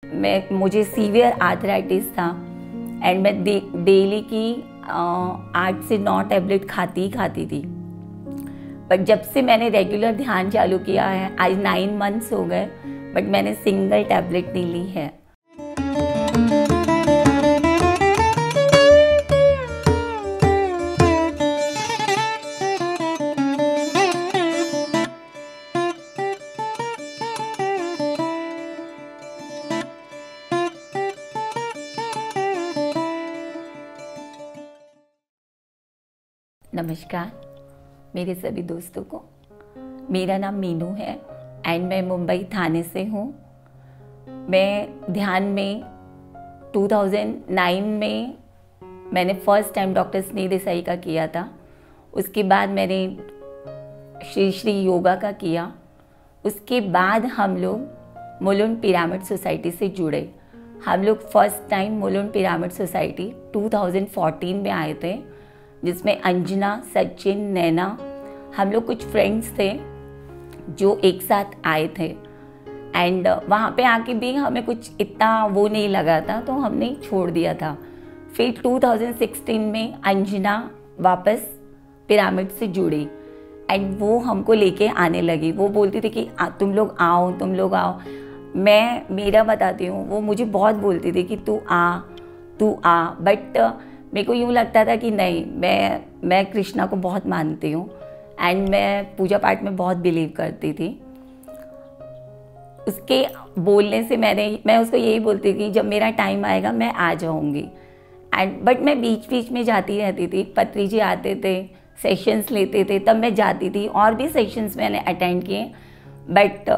मुझे severe arthritis था and मैं डेली की 8 से 9 टैबलेट खाती थी। बट जब से मैंने रेगुलर ध्यान चालू किया है, आज 9 मंथ्स हो गए, बट मैंने सिंगल टैबलेट नहीं ली है। नमस्कार मेरे सभी दोस्तों को। मेरा नाम मीनू है एंड मैं मुंबई थाने से हूँ। मैं ध्यान में 2009 में मैंने फर्स्ट टाइम डॉक्टर स्नेह देसाई का किया था। उसके बाद मैंने श्री श्री योगा का किया। उसके बाद हम लोग मुलुंड पिरामिड सोसाइटी से जुड़े। हम लोग first time Mulund pyramid society 2014 में आए थे, जिसमें अंजना, सचिन, नैना, हम लोग कुछ फ्रेंड्स थे जो एक साथ आए थे। एंड वहाँ पे आके भी हमें कुछ इतना वो नहीं लगा था, तो हमने छोड़ दिया था। फिर 2016 में अंजना वापस पिरामिड से जुड़ी एंड वो हमको लेके आने लगी। वो बोलती थी कि तुम लोग आओ। मेरा बताती हूँ, वो मुझे बहुत बोलती थी कि तू आ। बट मेरे को यूँ लगता था कि नहीं, मैं कृष्णा को बहुत मानती हूँ एंड मैं पूजा पाठ में बहुत बिलीव करती थी। उसके बोलने से मैं उसको यही बोलती थी कि जब मेरा टाइम आएगा मैं आ जाऊँगी। बट मैं बीच बीच में जाती रहती थी। पत्री जी आते थे, सेशंस लेते थे, तब मैं जाती थी। और भी सेशंस मैंने अटेंड किए, बट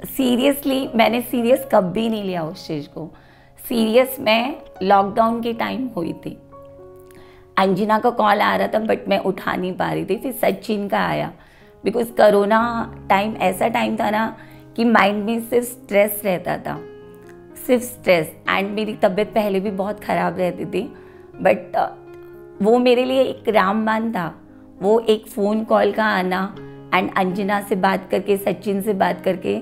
सीरियसली मैंने सीरियस कभी नहीं लिया उस चीज़ को। सीरियस मैं लॉकडाउन के टाइम हुई थी। अंजना का कॉल आ रहा था बट मैं उठा नहीं पा रही थी। फिर सचिन का आया, बिकॉज करोना टाइम ऐसा टाइम था ना कि माइंड में सिर्फ स्ट्रेस रहता था, सिर्फ स्ट्रेस। एंड मेरी तबीयत पहले भी बहुत ख़राब रहती थी, बट वो मेरे लिए एक रामबाण था। वो एक फ़ोन कॉल का आना एंड अंजना से बात करके, सचिन से बात करके,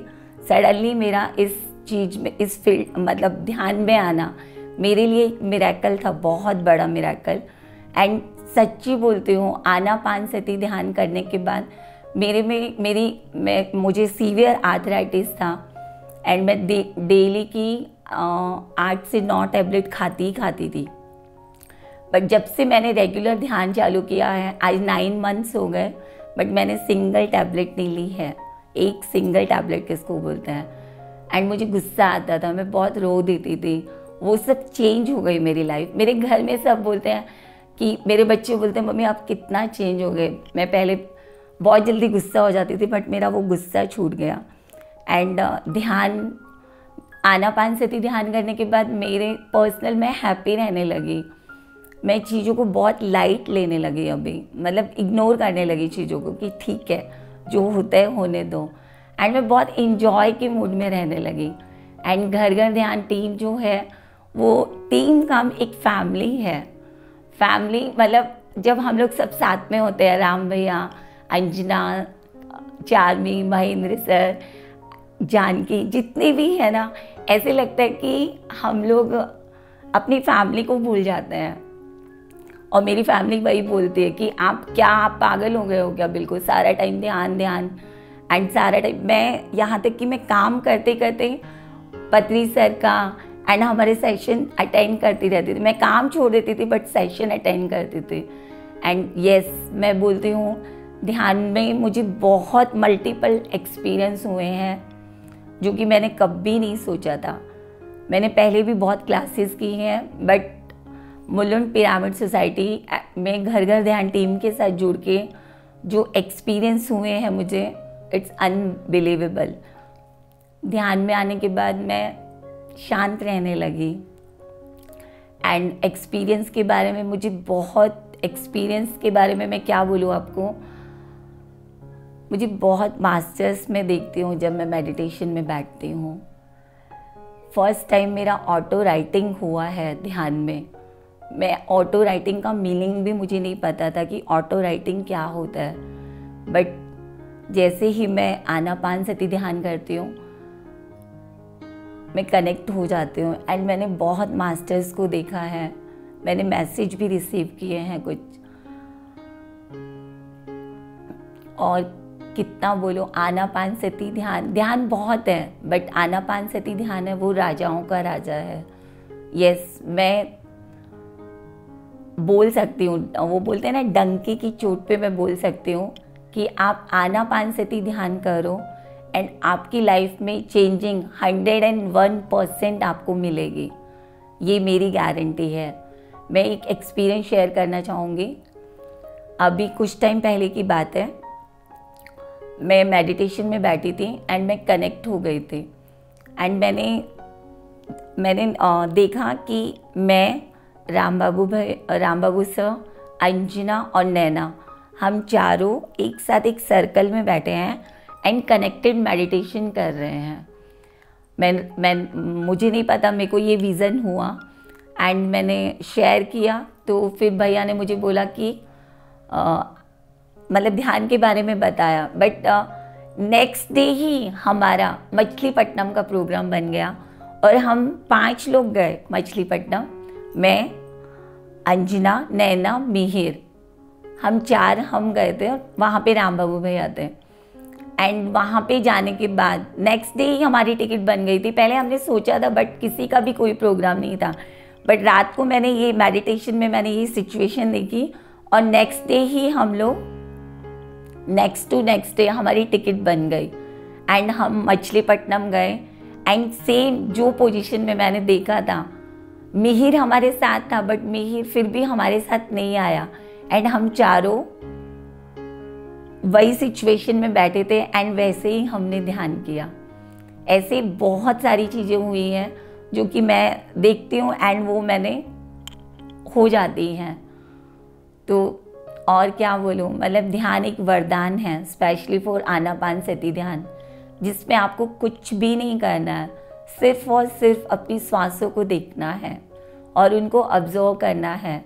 सडनली मेरा इस चीज़ में, इस फील्ड मतलब ध्यान में आना मेरे लिए एक मिरेकल था, बहुत बड़ा मिरेकल। एंड सच्ची बोलती हूँ, आनापानसती ध्यान करने के बाद मुझे सीवियर आर्थराइटिस था एंड मैं डेली की 8 से 9 टैबलेट खाती थी। बट जब से मैंने रेगुलर ध्यान चालू किया है, आज 9 मंथ्स हो गए, बट मैंने सिंगल टैबलेट नहीं ली है। एक सिंगल टैबलेट किसको बोलते हैं। एंड मुझे गुस्सा आता था, मैं बहुत रो देती थी। वो सब चेंज हो गई मेरी लाइफ। मेरे घर में सब बोलते हैं कि, मेरे बच्चे बोलते हैं मम्मी आप कितना चेंज हो गए। मैं पहले बहुत जल्दी गुस्सा हो जाती थी, बट मेरा वो गुस्सा छूट गया। एंड ध्यान, आनापानसती ध्यान करने के बाद मैं हैप्पी रहने लगी। मैं चीज़ों को बहुत लाइट लेने लगी। अभी मतलब इग्नोर करने लगी चीज़ों को कि ठीक है, जो होता है होने दो। एंड मैं बहुत इंजॉय के मूड में रहने लगी। एंड घर घर ध्यान टीम जो है, वो टीम काम एक फैमिली है। फैमिली मतलब जब हम लोग सब साथ में होते हैं, राम भैया, अंजना, चार्मी, महेंद्र सर, जानकी, जितने भी है ना, ऐसे लगता है कि हम लोग अपनी फैमिली को भूल जाते हैं। और मेरी फैमिली वही बोलती है कि आप पागल हो गए हो क्या, बिल्कुल सारा टाइम ध्यान। एंड सारा टाइम मैं, यहाँ तक कि मैं काम करते करते पत्री सर का एंड हमारे सेशन अटेंड करती रहती थी। मैं काम छोड़ देती थी बट सेशन अटेंड करती थी। एंड यस, मैं बोलती हूँ ध्यान में मुझे बहुत मल्टीपल एक्सपीरियंस हुए हैं, जो कि मैंने कभी नहीं सोचा था। मैंने पहले भी बहुत क्लासेस की हैं, बट मुलुंड पिरामिड सोसाइटी में घर घर ध्यान टीम के साथ जुड़ के जो एक्सपीरियंस हुए हैं मुझे, इट्स अनबिलीवेबल। ध्यान में आने के बाद मैं शांत रहने लगी। एंड एक्सपीरियंस के बारे में मैं क्या बोलूँ आपको, मुझे बहुत मास्टर्स में देखती हूँ जब मैं मेडिटेशन में बैठती हूँ। फर्स्ट टाइम मेरा ऑटो राइटिंग हुआ है ध्यान में। मैं ऑटो राइटिंग का मीनिंग भी मुझे नहीं पता था कि ऑटो राइटिंग क्या होता है। बट जैसे ही मैं आनापानसती ध्यान करती हूँ, मैं कनेक्ट हो जाती हूँ। एंड मैंने बहुत मास्टर्स को देखा है, मैंने मैसेज भी रिसीव किए हैं कुछ, और कितना बोलो, आनापानसती ध्यान बहुत है, बट आनापानसती ध्यान है वो राजाओं का राजा है। यस, मैं बोल सकती हूँ, वो बोलते हैं ना डंकी की चोट पे मैं बोल सकती हूँ कि आप आनापानसती ध्यान करो एंड आपकी लाइफ में चेंजिंग 101% आपको मिलेगी, ये मेरी गारंटी है। मैं एक एक्सपीरियंस शेयर करना चाहूँगी। अभी कुछ टाइम पहले की बात है, मैं मेडिटेशन में बैठी थी एंड मैं कनेक्ट हो गई थी। एंड मैंने देखा कि मैं राम बाबू सर, अंजना और नैना, हम चारों एक साथ एक सर्कल में बैठे हैं एंड कनेक्टेड मेडिटेशन कर रहे हैं। मुझे नहीं पता, मेरे को ये विज़न हुआ एंड मैंने शेयर किया। तो फिर भैया ने मुझे बोला कि मतलब ध्यान के बारे में बताया, बट नेक्स्ट डे ही हमारा मछलीपट्टनम का प्रोग्राम बन गया और हम 5 लोग गए मछलीपट्टनम। मैं, अंजना, नैना, मिहिर, हम 4 हम गए थे और वहाँ पे राम बाबू भैया थे। एंड वहाँ पे जाने के बाद नेक्स्ट डे ही हमारी टिकट बन गई थी। पहले हमने सोचा था बट किसी का भी कोई प्रोग्राम नहीं था, बट रात को मैंने ये मेडिटेशन में मैंने ये सिचुएशन देखी और नेक्स्ट डे ही हम लोग नेक्स्ट डे हमारी टिकट बन गई एंड हम मछलीपट्टनम गए। एंड सेम जो पोजीशन में मैंने देखा था, मिहिर हमारे साथ था बट मिहिर फिर भी हमारे साथ नहीं आया एंड हम चारों वही सिचुएशन में बैठे थे एंड वैसे ही हमने ध्यान किया। ऐसे बहुत सारी चीज़ें हुई हैं जो कि मैं देखती हूँ एंड वो मैंने हो जाती हैं। तो और क्या बोलूँ, मतलब ध्यान एक वरदान है, स्पेशली फॉर आनापानसती ध्यान, जिसमें आपको कुछ भी नहीं करना है, सिर्फ और सिर्फ अपनी सांसों को देखना है और उनको ऑब्जर्व करना है।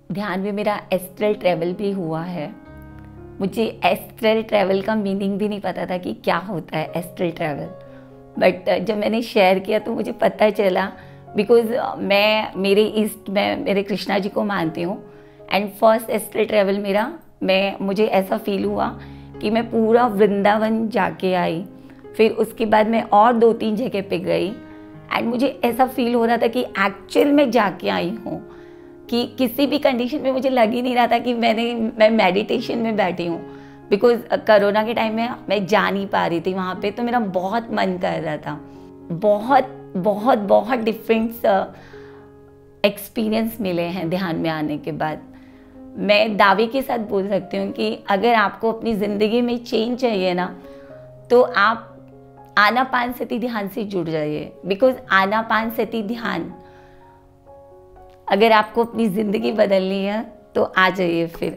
ध्यान में मेरा एस्ट्रल ट्रैवल भी हुआ है। मुझे एस्ट्रल ट्रैवल का मीनिंग भी नहीं पता था कि क्या होता है एस्ट्रल ट्रैवल, बट जब मैंने शेयर किया तो मुझे पता चला, बिकॉज मैं मेरे कृष्णा जी को मानती हूँ एंड फर्स्ट एस्ट्रल ट्रैवल मुझे ऐसा फील हुआ कि मैं पूरा वृंदावन जाके आई। फिर उसके बाद मैं और 2-3 जगह पे गई एंड मुझे ऐसा फील हो रहा था कि एक्चुअल में जाके आई हूँ, कि किसी भी कंडीशन में मुझे लग ही नहीं रहा था कि मैं मेडिटेशन में बैठी हूँ। बिकॉज कोरोना के टाइम में मैं जा नहीं पा रही थी वहाँ पे, तो मेरा बहुत मन कर रहा था। बहुत बहुत बहुत डिफरेंट एक्सपीरियंस मिले हैं ध्यान में आने के बाद। मैं दावे के साथ बोल सकती हूँ कि अगर आपको अपनी ज़िंदगी में चेंज चाहिए ना, तो आप आनापानसती ध्यान से जुड़ जाइए। बिकॉज आनापानसती ध्यान, अगर आपको अपनी ज़िंदगी बदलनी है तो आ जाइए। फिर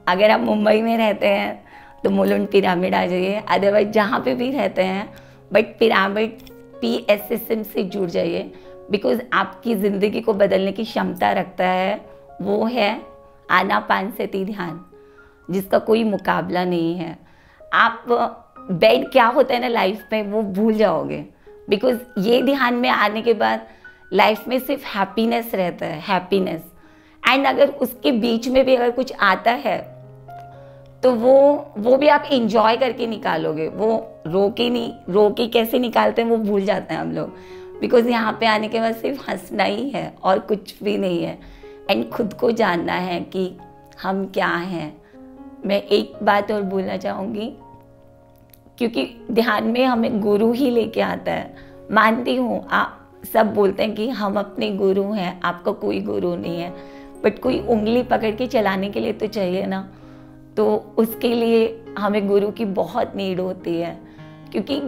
अगर आप मुंबई में रहते हैं तो मुलुंड पिरामिड आ जाइए, अदरवाइज जहाँ पे भी रहते हैं, बट पिरामिड PSSM से जुड़ जाइए। बिकॉज आपकी ज़िंदगी को बदलने की क्षमता रखता है, वो है आनापानसती ध्यान, जिसका कोई मुकाबला नहीं है। आप बेड क्या होता है ना लाइफ में वो भूल जाओगे, बिकॉज ये ध्यान में आने के बाद लाइफ में सिर्फ हैप्पीनेस रहता है, हैप्पीनेस। एंड अगर उसके बीच में भी अगर कुछ आता है तो वो भी आप इंजॉय करके निकालोगे। वो रो के कैसे निकालते हैं वो भूल जाते हैं हम लोग, बिकॉज यहाँ पे आने के बाद सिर्फ हंसना ही है और कुछ भी नहीं है। एंड खुद को जानना है कि हम क्या हैं। मैं एक बात और बोलना चाहूँगी, क्योंकि ध्यान में हमें गुरु ही लेके आता है। मानती हूँ आप सब बोलते हैं कि हम अपने गुरु हैं, आपका कोई गुरु नहीं है, बट कोई उंगली पकड़ के चलाने के लिए तो चाहिए ना। तो उसके लिए हमें गुरु की बहुत नीड होती है, क्योंकि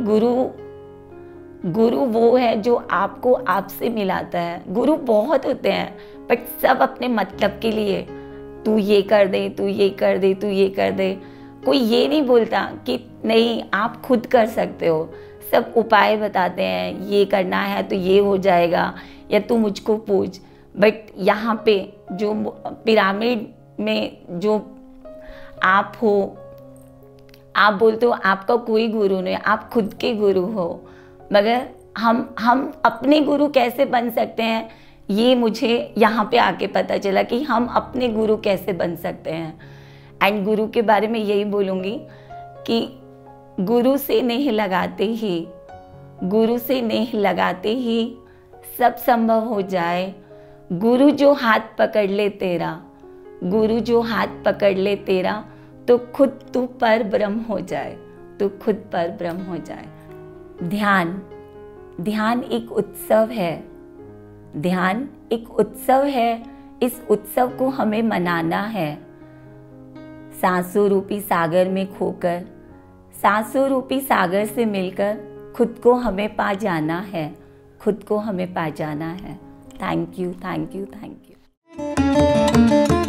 गुरु वो है जो आपको आपसे मिलाता है। गुरु बहुत होते हैं बट सब अपने मतलब के लिए, तू ये कर दे, तू ये कर दे, तू ये कर दे। कोई ये नहीं बोलता कि नहीं आप खुद कर सकते हो। सब उपाय बताते हैं, ये करना है तो ये हो जाएगा, या तू मुझको पूछ। बट यहाँ पे जो पिरामिड में जो आप हो, आप बोलते हो आपका कोई गुरु नहीं, आप खुद के गुरु हो। मगर हम अपने गुरु कैसे बन सकते हैं, ये मुझे यहाँ पे आके पता चला कि हम अपने गुरु कैसे बन सकते हैं। एंड गुरु के बारे में यही बोलूँगी कि गुरु से नेह लगाते ही, गुरु से नेह लगाते ही सब संभव हो जाए। गुरु जो हाथ पकड़ ले तेरा, गुरु जो हाथ पकड़ ले तेरा, तो खुद तू पर ब्रह्म हो जाए, तो खुद पर ब्रह्म हो जाए। ध्यान, ध्यान एक उत्सव है, ध्यान एक उत्सव है। इस उत्सव को हमें मनाना है। सांसों रूपी सागर में खोकर, सांसों रूपी सागर से मिलकर खुद को हमें पा जाना है, खुद को हमें पा जाना है। Thank you, thank you, thank you.